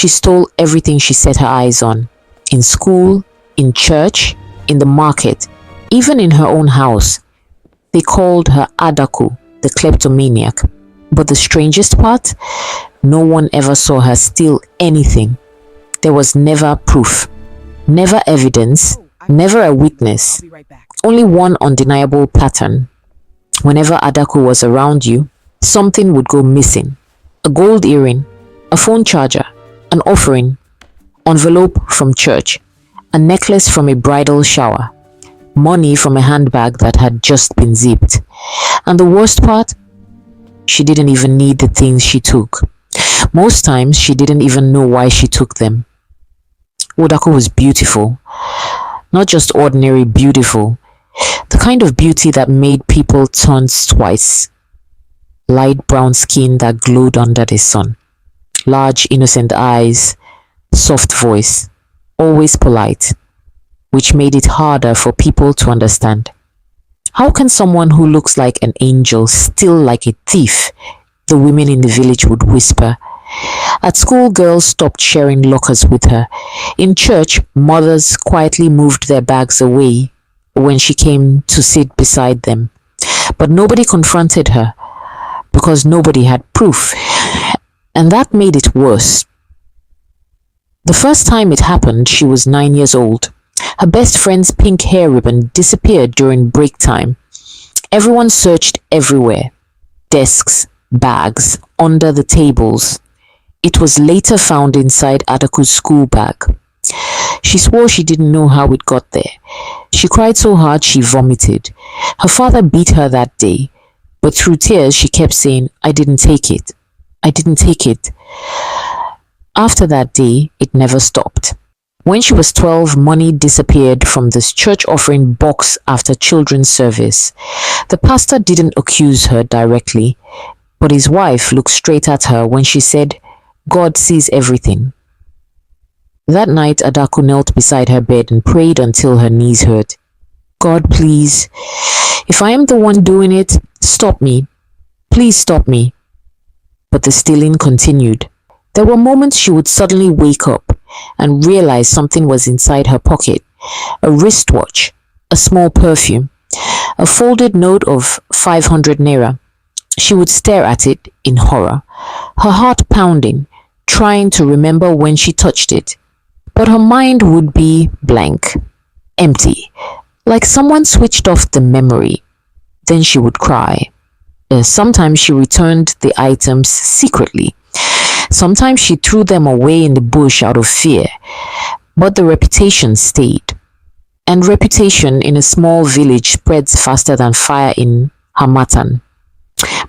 She stole everything she set her eyes on. In school, in church, in the market, even in her own house. They called her Adaku the Kleptomaniac. But the strangest part, no one ever saw her steal anything. There was never proof, never evidence, never a witness. Only one undeniable pattern. Whenever Adaku was around you, something would go missing. A gold earring, a phone charger, an offering, envelope from church, a necklace from a bridal shower, money from a handbag that had just been zipped. And the worst part, she didn't even need the things she took. Most times, she didn't even know why she took them. Adaku was beautiful. Not just ordinary beautiful. The kind of beauty that made people turn twice. Light brown skin that glowed under the sun. Large innocent eyes. Soft voice. Always polite. Which made it harder for people to understand. How can someone who looks like an angel steal like a thief? The women in the village would whisper. At school, girls stopped sharing lockers with her. In church, mothers quietly moved their bags away when she came to sit beside them. But nobody confronted her because nobody had proof. And that made it worse. The first time it happened, she was 9 years old. Her best friend's pink hair ribbon disappeared during break time. Everyone searched everywhere. Desks, bags, under the tables. It was later found inside Adaku's school bag. She swore she didn't know how it got there. She cried so hard she vomited. Her father beat her that day, but through tears she kept saying, "I didn't take it. I didn't take it." After that day, it never stopped. When she was 12, money disappeared from this church offering box after children's service. The pastor didn't accuse her directly, but his wife looked straight at her when she said, "God sees everything." That night, Adaku knelt beside her bed and prayed until her knees hurt. "God, please, if I am the one doing it, stop me. Please stop me." But the stealing continued. There were moments she would suddenly wake up and realize something was inside her pocket. A wristwatch, a small perfume, a folded note of 500 naira. She would stare at it in horror, her heart pounding, trying to remember when she touched it. But her mind would be blank, empty, like someone switched off the memory. Then she would cry. Sometimes she returned the items secretly. Sometimes she threw them away in the bush out of fear. But the reputation stayed. And reputation in a small village spreads faster than fire in Hamatan.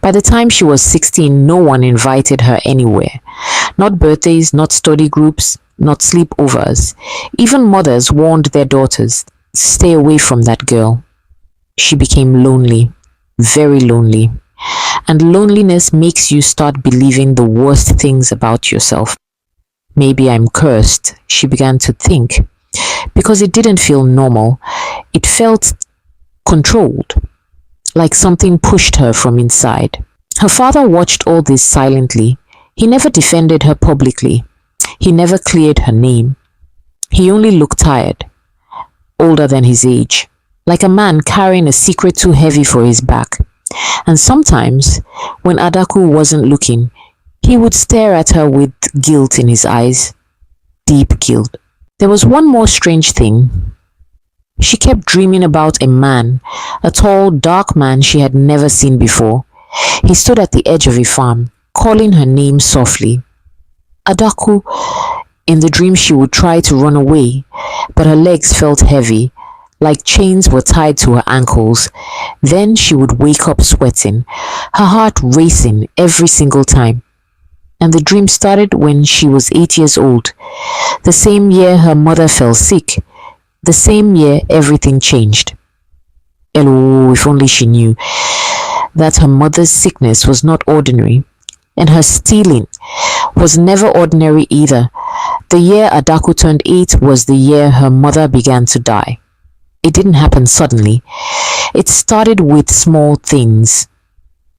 By the time she was 16, no one invited her anywhere. Not birthdays, not study groups, not sleepovers. Even mothers warned their daughters, "Stay away from that girl." She became lonely, very lonely. And loneliness makes you start believing the worst things about yourself. Maybe I'm cursed, she began to think, because it didn't feel normal. It felt controlled, like something pushed her from inside. Her father watched all this silently. He never defended her publicly. He never cleared her name. He only looked tired, older than his age, like a man carrying a secret too heavy for his back. And sometimes, when Adaku wasn't looking, he would stare at her with guilt in his eyes. Deep guilt. There was one more strange thing. She kept dreaming about a man, a tall, dark man she had never seen before. He stood at the edge of a farm, calling her name softly. Adaku. In the dream she would try to run away, but her legs felt heavy, like chains were tied to her ankles. Then she would wake up sweating, her heart racing every single time. And the dream started when she was 8 years old. The same year her mother fell sick. The same year everything changed. Oh, if only she knew that her mother's sickness was not ordinary, and her stealing was never ordinary either. The year Adaku turned 8 was the year her mother began to die. It didn't happen suddenly. It started with small things.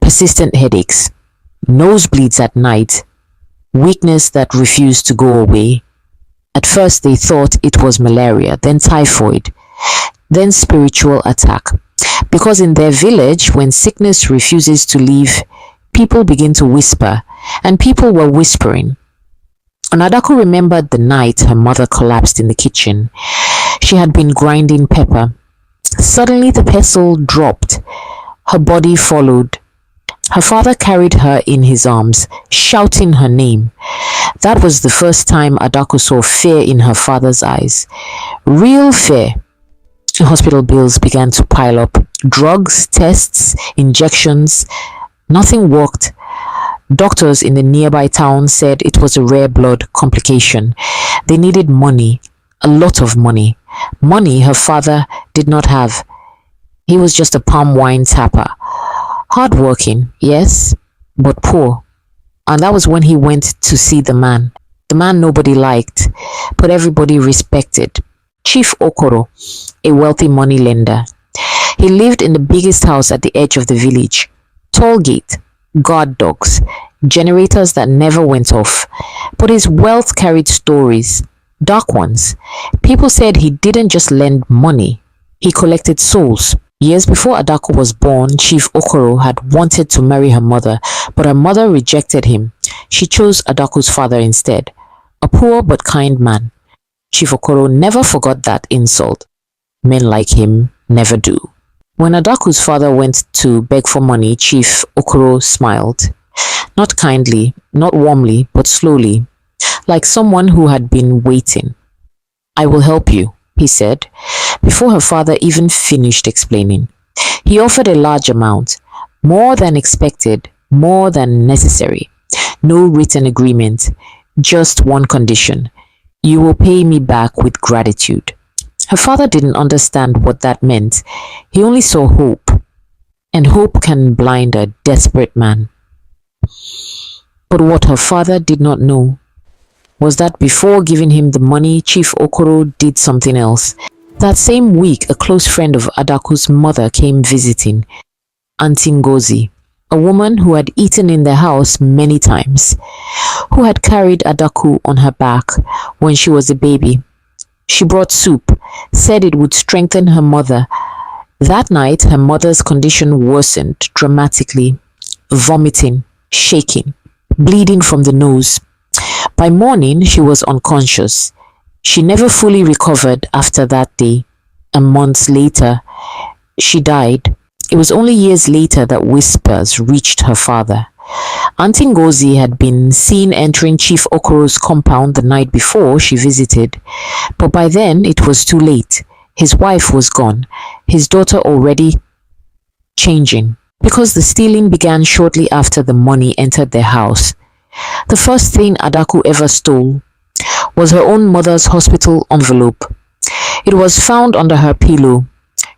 Persistent headaches, nosebleeds at night, weakness that refused to go away. At first they thought it was malaria, then typhoid, then spiritual attack. Because in their village, when sickness refuses to leave, people begin to whisper, and people were whispering. Adaku remembered the night her mother collapsed in the kitchen. She had been grinding pepper. Suddenly the pestle dropped. Her body followed. Her father carried her in his arms, shouting her name. That was the first time Adaku saw fear in her father's eyes. Real fear. Hospital bills began to pile up. Drugs, tests, injections. Nothing worked. Doctors in the nearby town said it was a rare blood complication. They needed money, a lot of money. Money her father did not have. He was just a palm wine tapper. Hardworking, yes, but poor. And that was when he went to see the man. The man nobody liked, but everybody respected. Chief Okoro, a wealthy moneylender. He lived in the biggest house at the edge of the village. Tall gate, guard dogs, generators that never went off. But his wealth carried stories, dark ones. People said he didn't just lend money, he collected souls. Years before Adaku was born, Chief Okoro had wanted to marry her mother, but her mother rejected him. She chose Adaku's father instead, a poor but kind man. Chief Okoro never forgot that insult. Men like him never do. When Adaku's father went to beg for money, Chief Okoro smiled. Not kindly, not warmly, but slowly, like someone who had been waiting. "I will help you," he said, before her father even finished explaining. He offered a large amount, more than expected, more than necessary. No written agreement, just one condition. "You will pay me back with gratitude." Her father didn't understand what that meant. He only saw hope, and hope can blind a desperate man. But what her father did not know was that before giving him the money, Chief Okoro did something else. That same week, a close friend of Adaku's mother came visiting, Auntie Ngozi, a woman who had eaten in their house many times, who had carried Adaku on her back when she was a baby. She brought soup, said it would strengthen her mother. That night, her mother's condition worsened dramatically, vomiting, shaking, bleeding from the nose. By morning, she was unconscious. She never fully recovered after that day, and months later, she died. It was only years later that whispers reached her father. Auntie Ngozi had been seen entering Chief Okoro's compound the night before she visited, but by then it was too late. His wife was gone, his daughter already changing, because the stealing began shortly after the money entered their house. The first thing Adaku ever stole was her own mother's hospital envelope. It was found under her pillow.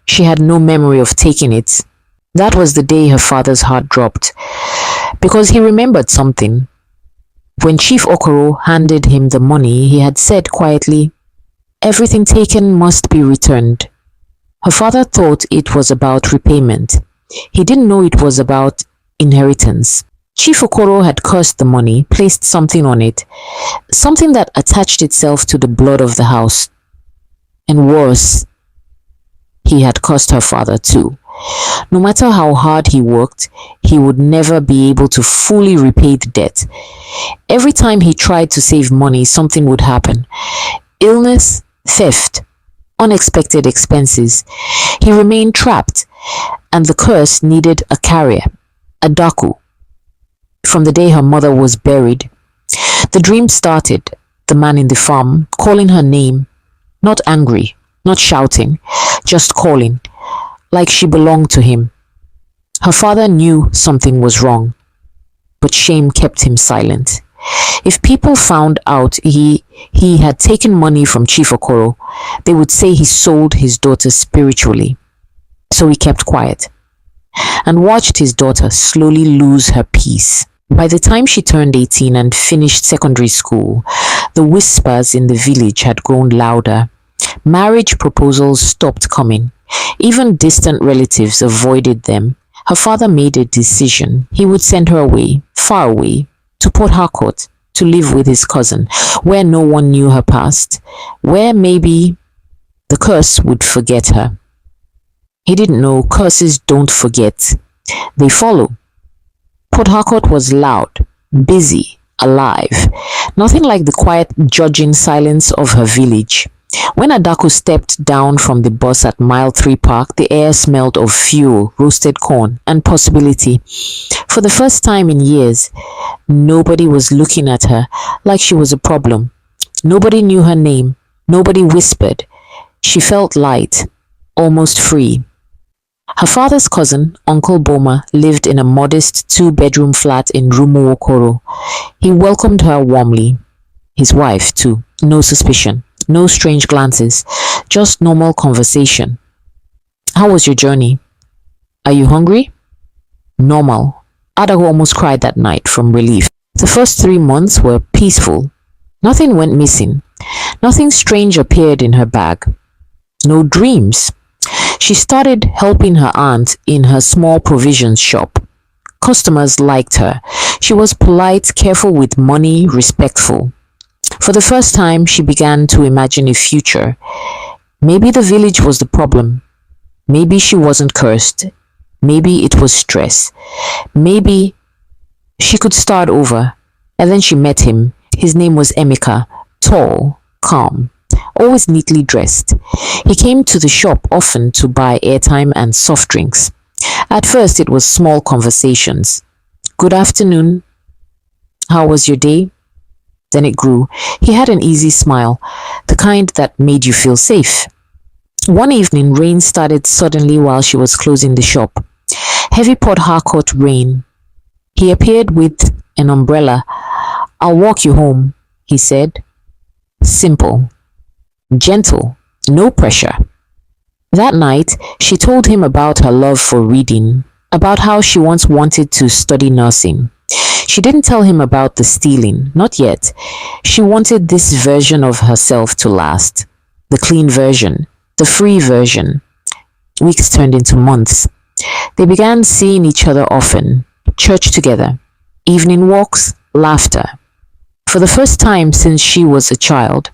She had no memory of taking it. That was the day her father's heart dropped, because he remembered something. When Chief Okoro handed him the money, he had said quietly, "Everything taken must be returned." Her father thought it was about repayment. He didn't know it was about inheritance. Chief Okoro had cursed the money, placed something on it, something that attached itself to the blood of the house. And worse, he had cursed her father too. No matter how hard he worked, he would never be able to fully repay the debt. Every time he tried to save money, something would happen. Illness, theft, unexpected expenses. He remained trapped, and the curse needed a carrier, Adaku. From the day her mother was buried, the dream started. The man in the farm calling her name, not angry, not shouting, just calling, like she belonged to him. Her father knew something was wrong, but shame kept him silent. If people found out he had taken money from Chief Okoro, they would say he sold his daughter spiritually. So he kept quiet and watched his daughter slowly lose her peace. By the time she turned 18 and finished secondary school, the whispers in the village had grown louder. Marriage proposals stopped coming. Even distant relatives avoided them. Her father made a decision. He would send her away, far away, to Port Harcourt, to live with his cousin, where no one knew her past, where maybe the curse would forget her. He didn't know curses don't forget, they follow. Port Harcourt was loud, busy, alive, nothing like the quiet, judging silence of her village. When Adaku stepped down from the bus at Mile 3 Park, the air smelled of fuel, roasted corn, and possibility. For the first time in years, nobody was looking at her like she was a problem. Nobody knew her name. Nobody whispered. She felt light, almost free. Her father's cousin, Uncle Boma, lived in a modest two-bedroom flat in Rumuokoro. He welcomed her warmly. His wife, too. No suspicion. No strange glances. Just normal conversation. How was your journey? Are you hungry? Normal. Adaku almost cried that night from relief. The first 3 months were peaceful. Nothing went missing. Nothing strange appeared in her bag. No dreams. She started helping her aunt in her small provisions shop. Customers liked her. She was polite, careful with money, respectful. For the first time, she began to imagine a future. Maybe the village was the problem. Maybe she wasn't cursed. Maybe it was stress. Maybe she could start over. And then she met him. His name was Emeka, tall, calm, always neatly dressed. He came to the shop often to buy airtime and soft drinks. At first, it was small conversations. Good afternoon. How was your day? Then it grew. He had an easy smile, the kind that made you feel safe. One evening, rain started suddenly while she was closing the shop. Heavy Port Harcourt rain. He appeared with an umbrella. I'll walk you home, he said. Simple. Gentle. No pressure. That night, she told him about her love for reading, about how she once wanted to study nursing. She didn't tell him about the stealing, not yet. She wanted this version of herself to last. The clean version, the free version. Weeks turned into months. They began seeing each other often, church together, evening walks, laughter. For the first time since she was a child,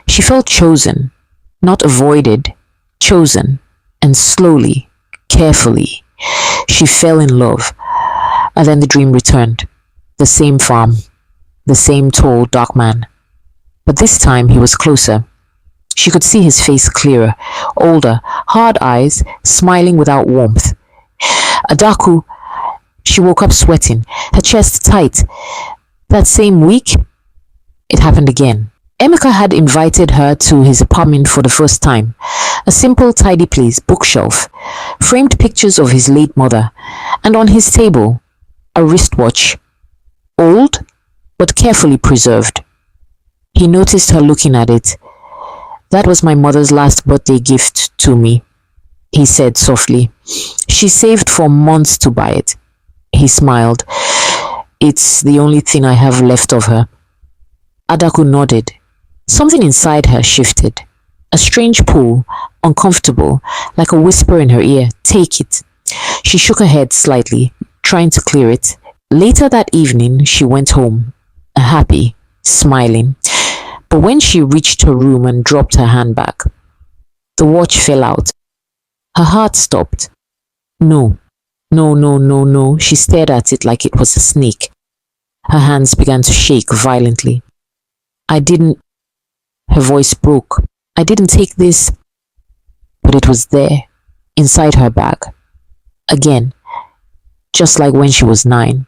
she felt chosen, not avoided, chosen, and slowly, carefully, she fell in love. And then the dream returned. The same farm, the same tall, dark man. But this time he was closer. She could see his face clearer, older, hard eyes, smiling without warmth. Adaku, she woke up sweating, her chest tight. That same week, it happened again. Emeka had invited her to his apartment for the first time. A simple, tidy place, bookshelf, framed pictures of his late mother, and on his table, a wristwatch, old but carefully preserved. He noticed her looking at it. That was my mother's last birthday gift to me, he said softly. She saved for months to buy it. He smiled. It's the only thing I have left of her. Adaku nodded. Something inside her shifted. A strange pull, uncomfortable, like a whisper in her ear. Take it. She shook her head slightly, trying to clear it. Later that evening, she went home, happy, smiling. But when she reached her room and dropped her handbag, the watch fell out. Her heart stopped. No, no, no, no, no. She stared at it like it was a snake. Her hands began to shake violently. I didn't... Her voice broke. I didn't take this. But it was there, inside her bag. Again, just like when she was 9.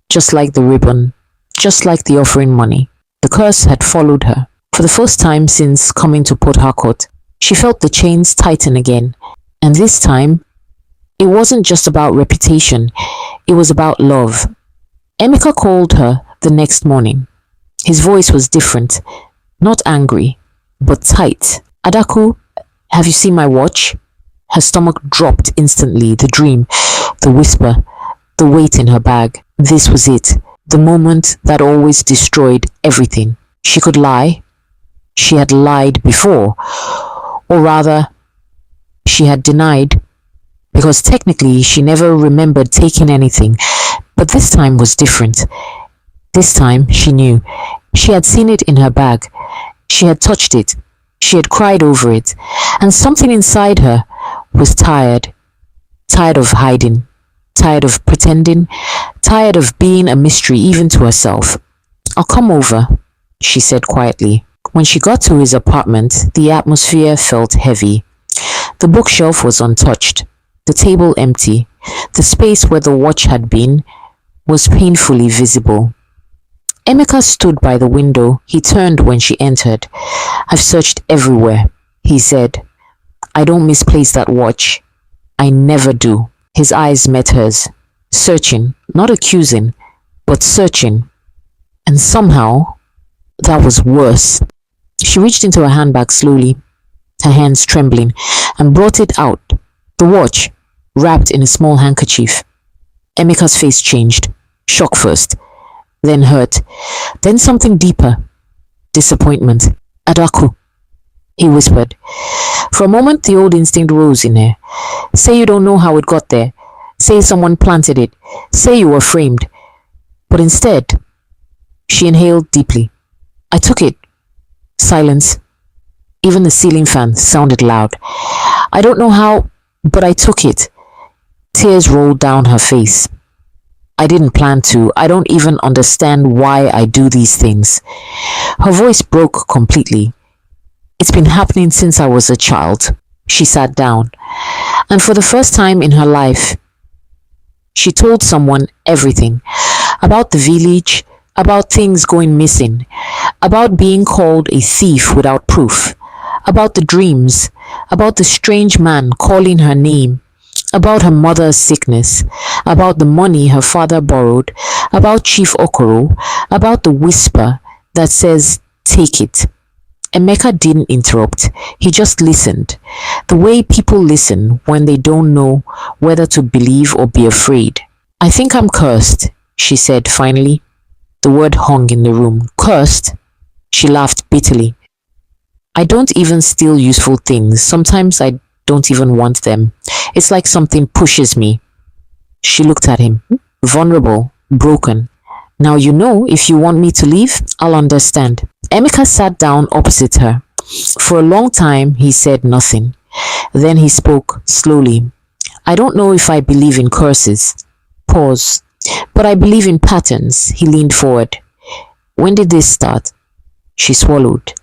Just like the ribbon. Just like the offering money. The curse had followed her. For the first time since coming to Port Harcourt, she felt the chains tighten again. And this time, it wasn't just about reputation. It was about love. Emeka called her the next morning. His voice was different. Not angry, but tight. Adaku, have you seen my watch? Her stomach dropped instantly. The dream, the whisper, the weight in her bag. This was it. The moment that always destroyed everything. She could lie. She had lied before. Or rather, she had denied. Because technically, she never remembered taking anything. But this time was different. This time she knew. She had seen it in her bag. She had touched it. She had cried over it. And something inside her was tired. Tired of hiding. Tired of pretending. Tired of being a mystery even to herself. "I'll come over," she said quietly. When she got to his apartment, the atmosphere felt heavy. The bookshelf was untouched, the table empty. The space where the watch had been was painfully visible. Emeka stood by the window. He turned when she entered. "I've searched everywhere," he said. "I don't misplace that watch. I never do." His eyes met hers, searching, not accusing, but searching. And somehow, that was worse. She reached into her handbag slowly, her hands trembling, and brought it out. The watch, wrapped in a small handkerchief. Emeka's face changed. Shock first, then hurt, then something deeper. Disappointment. "Adaku," he whispered. For a moment, the old instinct rose in her. "Say you don't know how it got there. Say someone planted it. Say you were framed." But instead, she inhaled deeply. "I took it." Silence. Even the ceiling fan sounded loud. "I don't know how, but I took it." Tears rolled down her face. "I didn't plan to. I don't even understand why I do these things." Her voice broke completely. "It's been happening since I was a child." She sat down, and for the first time in her life, she told someone everything. About the village, about things going missing, about being called a thief without proof, about the dreams, about the strange man calling her name, about her mother's sickness, about the money her father borrowed, about Chief Okoro, about the whisper that says, "Take it." Emeka didn't interrupt. He just listened. The way people listen when they don't know whether to believe or be afraid. "I think I'm cursed," she said finally. The word hung in the room. "Cursed?" She laughed bitterly. "I don't even steal useful things. Sometimes I don't even want them. It's like something pushes me." She looked at him, vulnerable, broken. "Now you know, if you want me to leave, I'll understand." Emeka sat down opposite her. For a long time, he said nothing. Then he spoke slowly. "I don't know if I believe in curses." Pause. "But I believe in patterns." He leaned forward. "When did this start?" She swallowed.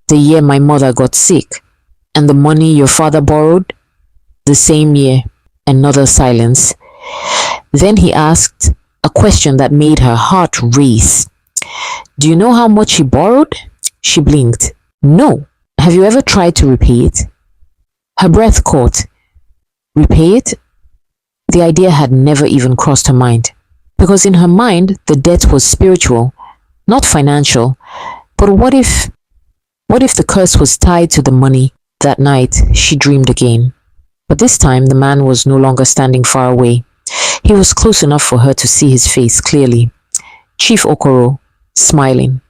"The year my mother got sick." "And the money your father borrowed?" "The same year." Another silence. Then he asked a question that made her heart race. "Do you know how much he borrowed?" She blinked. "No." "Have you ever tried to repay it?" Her breath caught. Repay it? The idea had never even crossed her mind. Because in her mind, the debt was spiritual, not financial. But what if the curse was tied to the money? That night, she dreamed again. But this time, the man was no longer standing far away. He was close enough for her to see his face clearly. Chief Okoro, smiling.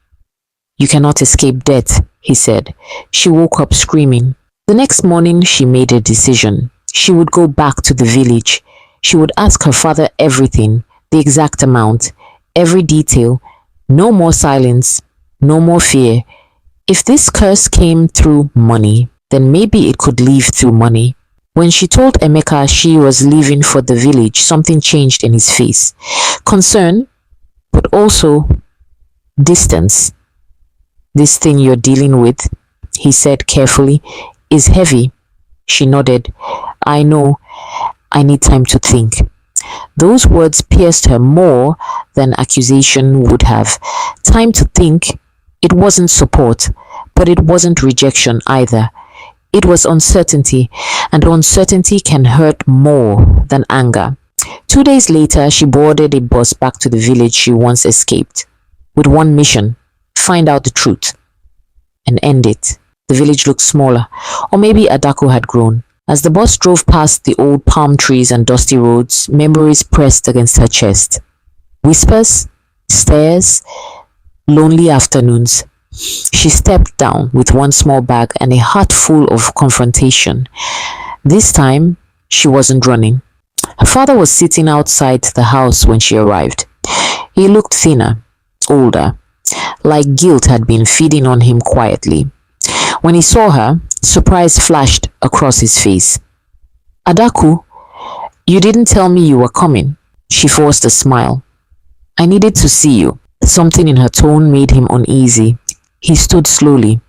"You cannot escape death," he said. She woke up screaming. The next morning, she made a decision. She would go back to the village. She would ask her father everything, the exact amount, every detail. No more silence, no more fear. If this curse came through money, then maybe it could leave through money. When she told Emeka she was leaving for the village, something changed in his face. Concern, but also distance. "This thing you're dealing with," he said carefully, "is heavy." She nodded. "I know. I need time to think." Those words pierced her more than accusation would have. Time to think. It wasn't support, but it wasn't rejection either. It was uncertainty, and uncertainty can hurt more than anger. 2 days later, she boarded a bus back to the village she once escaped, with one mission: find out the truth and end it. The village looked smaller, or maybe Adaku had grown. As the bus drove past the old palm trees and dusty roads, memories pressed against her chest. Whispers, stares, lonely afternoons. She stepped down with one small bag and a heart full of confrontation. This time, she wasn't running. Her father was sitting outside the house when she arrived. He looked thinner, older, like guilt had been feeding on him quietly. When he saw her, surprise flashed across his face. Adaku, you didn't tell me you were coming. She forced a smile. I needed to see you. Something in her tone made him uneasy. He stood slowly,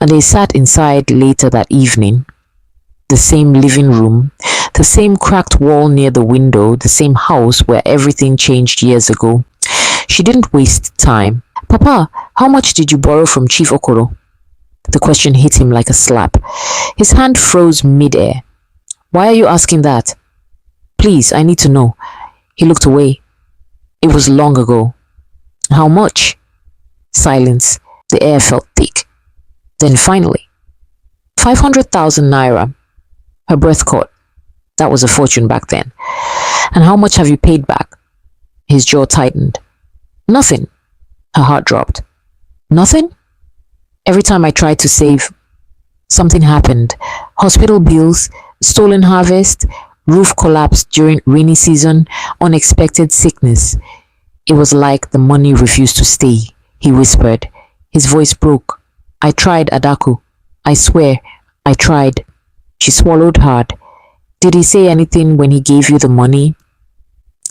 and they sat inside later that evening. The same living room, the same cracked wall near the window, the same house where everything changed years ago. She didn't waste time. Papa, how much did you borrow from Chief Okoro? The question hit him like a slap. His hand froze mid-air. Why are you asking that? Please, I need to know. He looked away. It was long ago. How much? Silence. The air felt thick. Then finally, 500,000 naira. Her breath caught. That was a fortune back then. And how much have you paid back? His jaw tightened. Nothing. Her heart dropped. Nothing? Every time I tried to save, something happened. Hospital bills, stolen harvest, roof collapse during rainy season, unexpected sickness. It was like the money refused to stay, he whispered. His voice broke. I tried, Adaku. I swear, I tried. She swallowed hard. Did he say anything when he gave you the money?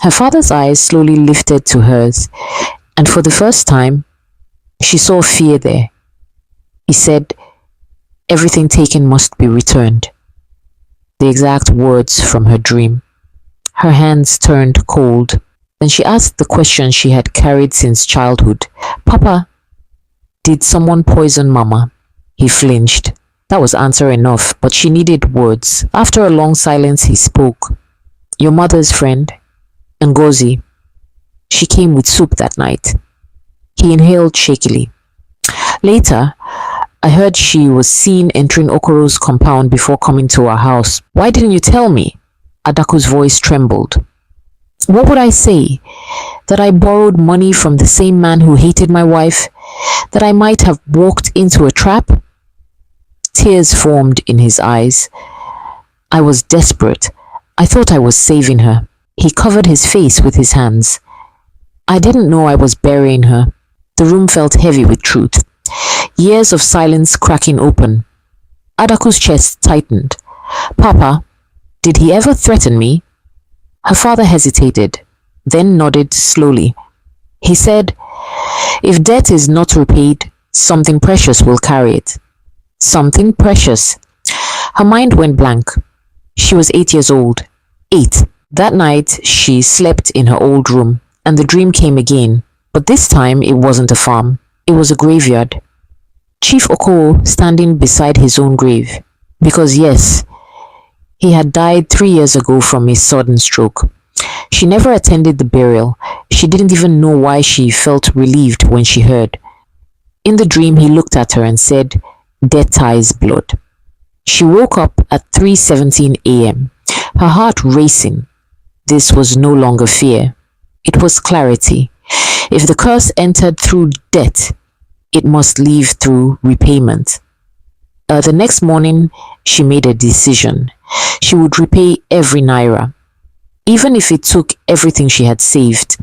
Her father's eyes slowly lifted to hers, and for the first time, she saw fear there. He said, everything taken must be returned. The exact words from her dream. Her hands turned cold. Then she asked the question she had carried since childhood. Papa, did someone poison Mama? He flinched. That was answer enough, but she needed words. After a long silence, he spoke. Your mother's friend, Ngozi. She came with soup that night. He inhaled shakily. Later, I heard she was seen entering Okoro's compound before coming to our house. Why didn't you tell me? Adaku's voice trembled. What would I say? That I borrowed money from the same man who hated my wife? That I might have walked into a trap? Tears formed in his eyes. I was desperate. I thought I was saving her. He covered his face with his hands. I didn't know I was burying her. The room felt heavy with truth. Years of silence cracking open. Adaku's chest tightened. Papa, did he ever threaten me? Her father hesitated, then nodded slowly. He said, if debt is not repaid, something precious will carry it. Something precious. Her mind went blank. She was 8 years old. 8. That night, she slept in her old room, and the dream came again. But this time, it wasn't a farm. It was a graveyard. Chief Okoro standing beside his own grave. Because yes, he had died 3 years ago from a sudden stroke. She never attended the burial. She didn't even know why she felt relieved when she heard. In the dream, he looked at her and said, death ties blood. She woke up at 3:17 a.m., her heart racing. This was no longer fear. It was clarity. If the curse entered through debt, it must leave through repayment. The next morning, she made a decision. She would repay every naira, even if it took everything she had saved,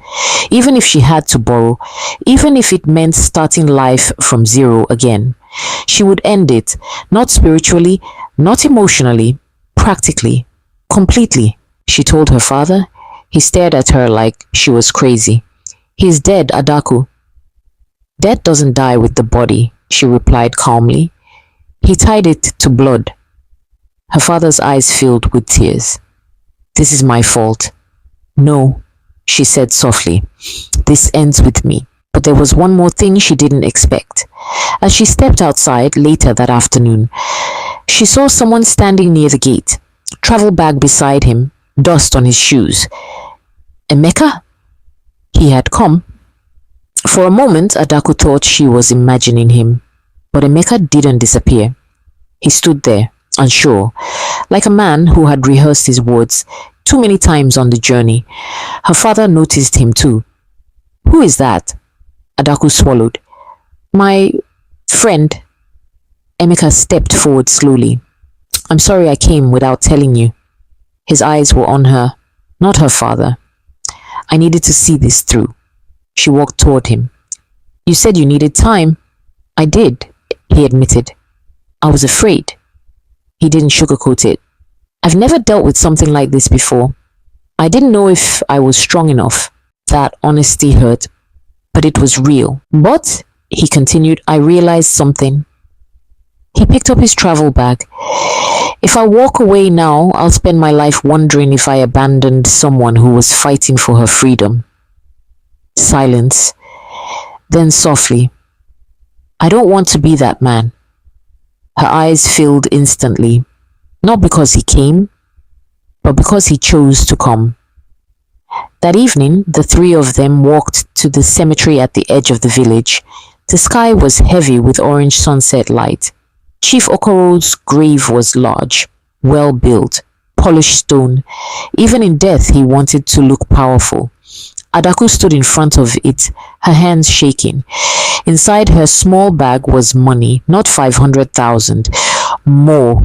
even if she had to borrow, even if it meant starting life from zero again. She would end it, not spiritually, not emotionally, practically, completely, she told her father. He stared at her like she was crazy. He's dead, Adaku. Death doesn't die with the body, she replied calmly. He tied it to blood. Her father's eyes filled with tears. This is my fault. No, she said softly. This ends with me. But there was one more thing she didn't expect. As she stepped outside later that afternoon, she saw someone standing near the gate, travel bag beside him, dust on his shoes. Emeka? He had come. For a moment, Adaku thought she was imagining him, but Emeka didn't disappear. He stood there, unsure, like a man who had rehearsed his words too many times on the journey. Her father noticed him too. Who is that? Adaku swallowed. My friend. Emeka stepped forward slowly. I'm sorry I came without telling you. His eyes were on her, not her father. I needed to see this through. She walked toward him. You said you needed time. I did, he admitted. I was afraid. He didn't sugarcoat it. I've never dealt with something like this before. I didn't know if I was strong enough. That honesty hurt, but it was real. But, he continued, I realized something. He picked up his travel bag. If I walk away now, I'll spend my life wondering if I abandoned someone who was fighting for her freedom. Silence. Then softly, I don't want to be that man. Her eyes filled instantly, not because he came, but because he chose to come. That evening, the three of them walked to the cemetery at the edge of the village. The sky was heavy with orange sunset light. Chief Okoro's grave was large, well built, polished stone. Even in death, he wanted to look powerful. Adaku stood in front of it, her hands shaking. Inside her small bag was money, not 500,000, more,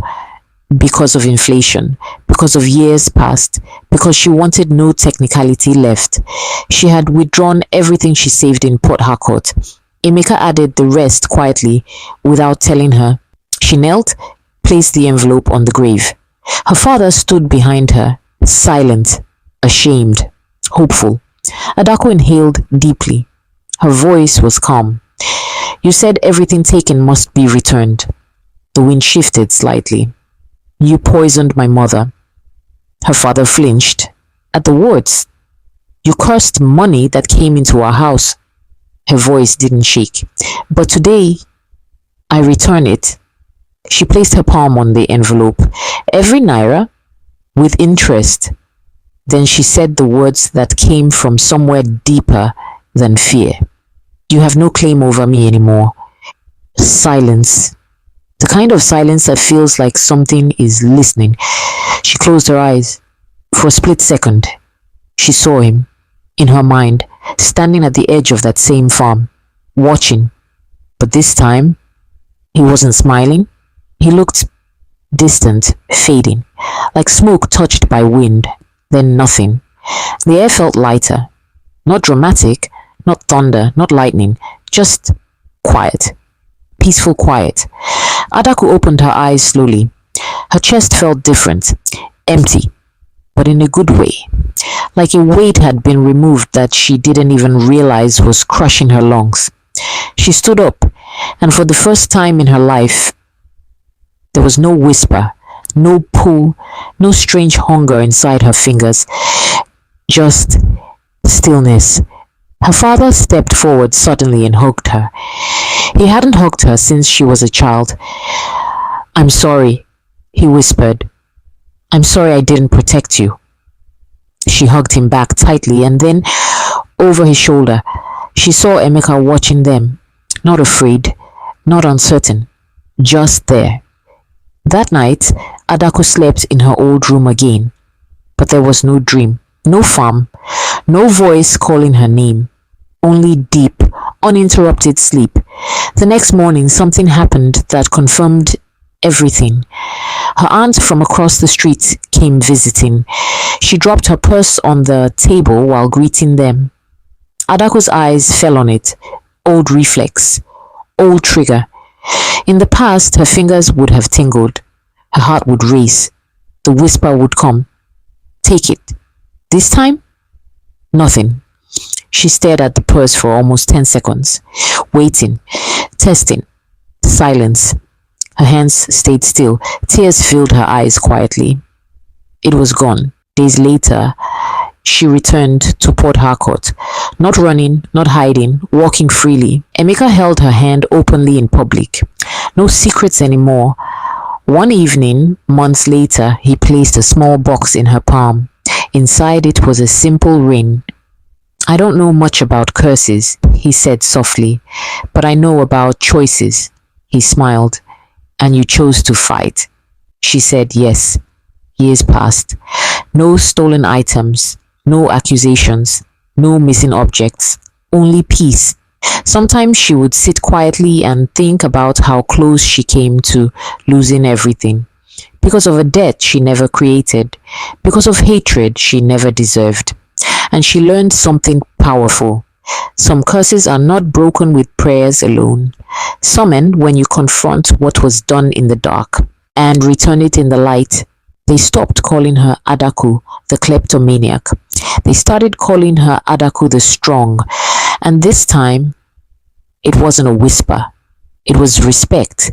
because of inflation, because of years past, because she wanted no technicality left. She had withdrawn everything she saved in Port Harcourt. Emeka added the rest quietly, without telling her. She knelt, placed the envelope on the grave. Her father stood behind her, silent, ashamed, hopeful. Adaku inhaled deeply. Her voice was calm. You said everything taken must be returned. The wind shifted slightly. You poisoned my mother. Her father flinched at the words. You cursed money that came into our house. Her voice didn't shake. But today, I return it. She placed her palm on the envelope. Every naira, with interest. Then she said the words that came from somewhere deeper than fear. You have no claim over me anymore. Silence. The kind of silence that feels like something is listening. She closed her eyes. For a split second, she saw him, in her mind, standing at the edge of that same farm, watching. But this time, he wasn't smiling. He looked distant, fading, like smoke touched by wind, then nothing. The air felt lighter, not dramatic, not thunder, not lightning, just quiet, peaceful quiet. Adaku opened her eyes slowly. Her chest felt different, empty, but in a good way, like a weight had been removed that she didn't even realize was crushing her lungs. She stood up, and for the first time in her life, there was no whisper, no pull, no strange hunger inside her fingers, just stillness. Her father stepped forward suddenly and hugged her. He hadn't hugged her since she was a child. I'm sorry, he whispered. I'm sorry I didn't protect you. She hugged him back tightly, and then, over his shoulder, she saw Emeka watching them, not afraid, not uncertain, just there. That night, Adaku slept in her old room again, but there was no dream, no farm, no voice calling her name, only deep, uninterrupted sleep. The next morning, something happened that confirmed everything. Her aunt from across the street came visiting. She dropped her purse on the table while greeting them. Adaku's eyes fell on it. Old reflex, old trigger. In the past, her fingers would have tingled. Her heart would race. The whisper would come. Take it. This time? Nothing. She stared at the purse for almost 10 seconds, waiting, testing. Silence. Her hands stayed still. Tears filled her eyes quietly. It was gone. Days later, she returned to Port Harcourt, not running, not hiding, walking freely. Emeka held her hand openly in public. No secrets anymore. One evening, months later, he placed a small box in her palm. Inside it was a simple ring. I don't know much about curses, he said softly, but I know about choices. He smiled. And you chose to fight. She said yes. Years passed. No stolen items, no accusations, no missing objects, only peace. Sometimes she would sit quietly and think about how close she came to losing everything. Because of a debt she never created, because of hatred she never deserved. And she learned something powerful. Some curses are not broken with prayers alone. Some end when you confront what was done in the dark and return it in the light. They stopped calling her Adaku the Kleptomaniac. They started calling her Adaku the Strong. And this time, it wasn't a whisper. It was respect.